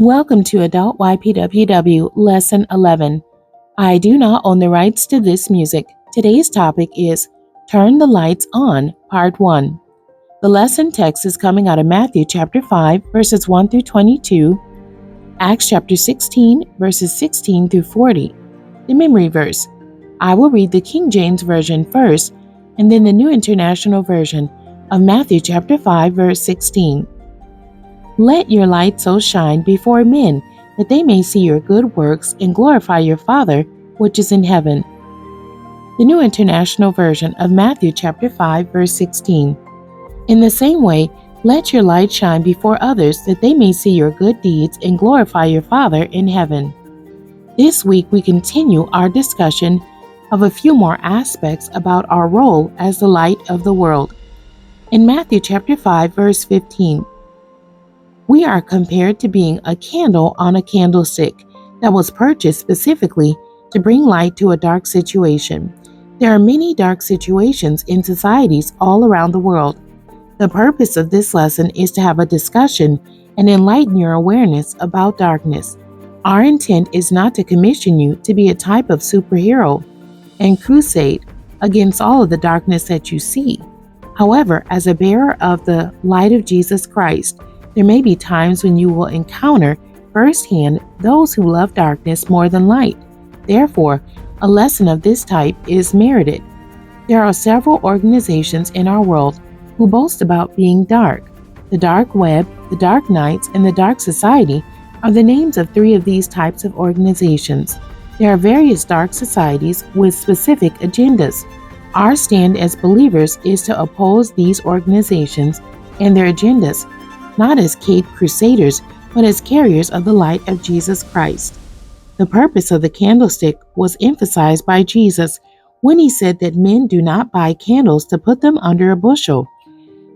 Welcome to Adult ypww Lesson 11. I do not own the rights to this music. Today's topic is Turn the Lights On, Part 1. The lesson text is coming out of Matthew chapter 5, verses 1 through 22, Acts chapter 16, verses 16 through 40. The memory verse. I will read the King James Version first, and then the New International Version of Matthew chapter 5, verse 16. Let your light so shine before men that they may see your good works and glorify your Father which is in heaven. The New International Version of Matthew chapter 5, verse 16. In the same way, let your light shine before others that they may see your good deeds and glorify your Father in heaven. This week we continue our discussion of a few more aspects about our role as the light of the world. In Matthew chapter 5, verse 15, we are compared to being a candle on a candlestick that was purchased specifically to bring light to a dark situation. There are many dark situations in societies all around the world. The purpose of this lesson is to have a discussion and enlighten your awareness about darkness. Our intent is not to commission you to be a type of superhero and crusade against all of the darkness that you see. However, as a bearer of the light of Jesus Christ, there may be times when you will encounter firsthand those who love darkness more than light. Therefore, a lesson of this type is merited. There are several organizations in our world who boast about being dark. The dark web, the dark nights, and the dark society are the names of three of these types of organizations. There are various dark societies with specific agendas. Our stand as believers is to oppose these organizations and their agendas, not as caped crusaders, but as carriers of the light of Jesus Christ. The purpose of the candlestick was emphasized by Jesus when he said that men do not buy candles to put them under a bushel.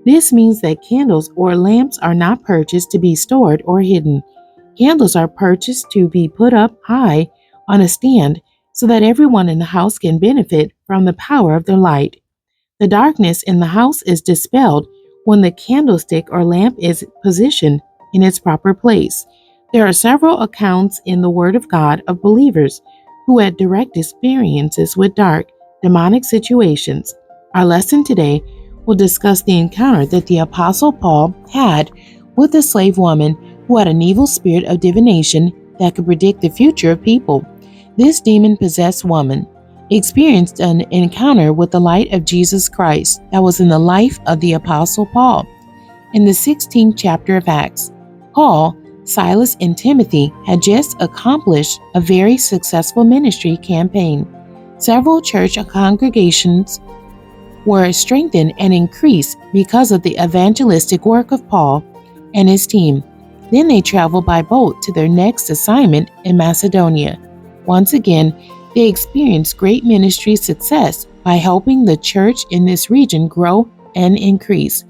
This means that candles or lamps are not purchased to be stored or hidden. Candles are purchased to be put up high on a stand so that everyone in the house can benefit from the power of their light. The darkness in the house is dispelled when the candlestick or lamp is positioned in its proper place. There are several accounts in the Word of God of believers who had direct experiences with dark, demonic situations. Our lesson today will discuss the encounter that the Apostle Paul had with a slave woman who had an evil spirit of divination that could predict the future of people. This demon-possessed woman experienced an encounter with the light of Jesus Christ that was in the life of the Apostle Paul. In the 16th chapter of Acts, Paul, Silas, and Timothy had just accomplished a very successful ministry campaign. Several church congregations were strengthened and increased because of the evangelistic work of Paul and his team. Then they traveled by boat to their next assignment in Macedonia. Once again, they experienced great ministry success by helping the church in this region grow and increase.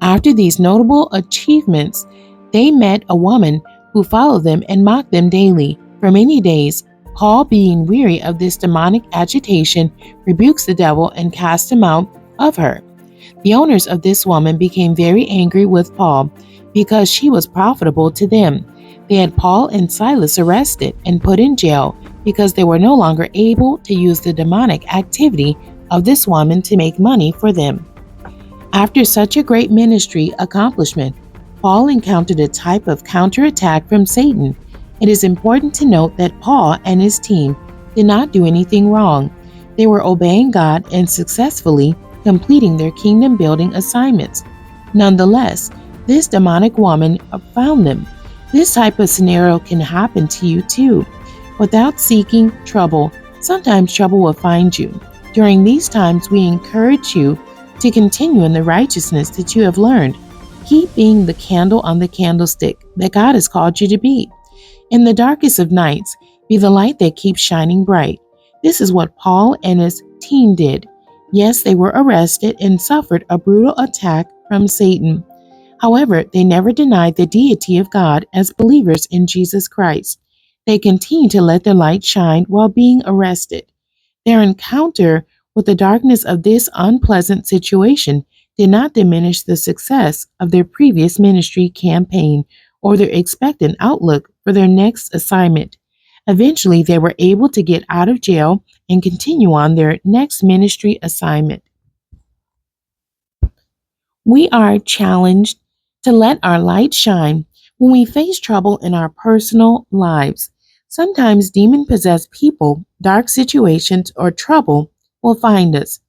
After these notable achievements, they met a woman who followed them and mocked them daily for many days. Paul, being weary of this demonic agitation, rebukes the devil and casts him out of her. The owners of this woman became very angry with Paul because she was profitable to them. They had Paul and Silas arrested and put in jail because they were no longer able to use the demonic activity of this woman to make money for them. After such a great ministry accomplishment, Paul encountered a type of counterattack from Satan. It is important to note that Paul and his team did not do anything wrong. They were obeying God and successfully completing their kingdom building assignments. Nonetheless, this demonic woman found them. This type of scenario can happen to you too. Without seeking trouble, sometimes trouble will find you. During these times, we encourage you to continue in the righteousness that you have learned. Keep being the candle on the candlestick that God has called you to be. In the darkest of nights, be the light that keeps shining bright. This is what Paul and his team did. Yes, they were arrested and suffered a brutal attack from Satan. However, they never denied the deity of God as believers in Jesus Christ. They continued to let their light shine while being arrested. Their encounter with the darkness of this unpleasant situation did not diminish the success of their previous ministry campaign or their expectant outlook for their next assignment. Eventually, they were able to get out of jail and continue on their next ministry assignment. We are challenged to let our light shine when we face trouble in our personal lives. Sometimes demon possessed people, dark situations, or trouble will find us.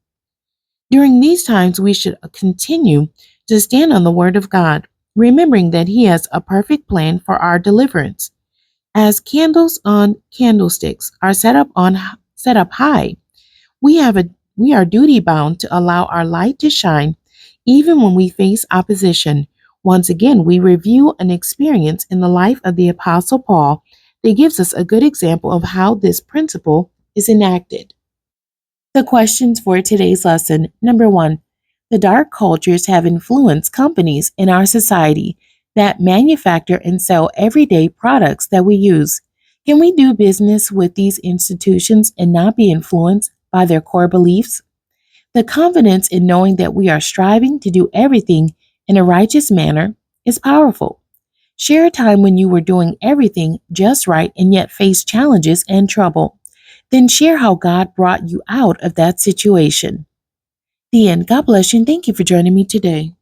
During these times, we should continue to stand on the Word of God, remembering that He has a perfect plan for our deliverance. As candles on candlesticks are set up high, we have a we are duty bound to allow our light to shine even when we face opposition. Once again, we review an experience in the life of the Apostle Paul that gives us a good example of how this principle is enacted. The questions for today's lesson. Number one, the dark cultures have influenced companies in our society that manufacture and sell everyday products that we use. Can we do business with these institutions and not be influenced by their core beliefs? The confidence in knowing that we are striving to do everything in a righteous manner is powerful. Share a time when you were doing everything just right and yet faced challenges and trouble. Then share how God brought you out of that situation. The end. God bless you and thank you for joining me today.